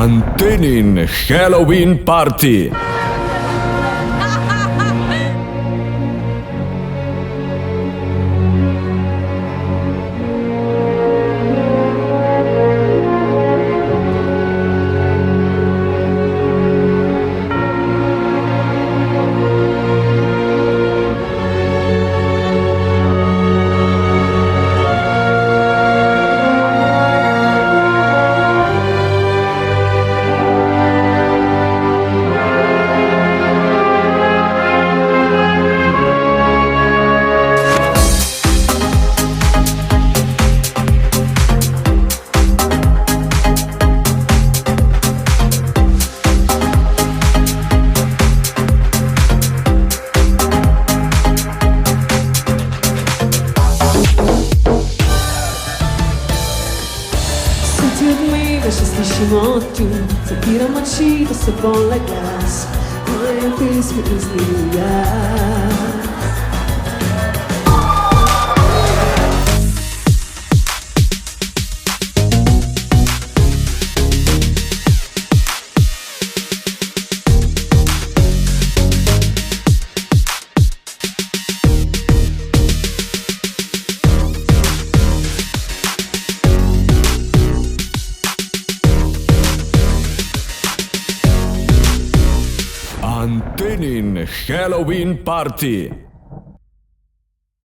Antenin Halloween Party. Da se slišim oči, citiramo oči, da se bole glas, moje pisme izliju jas. Antenin Halloween Party.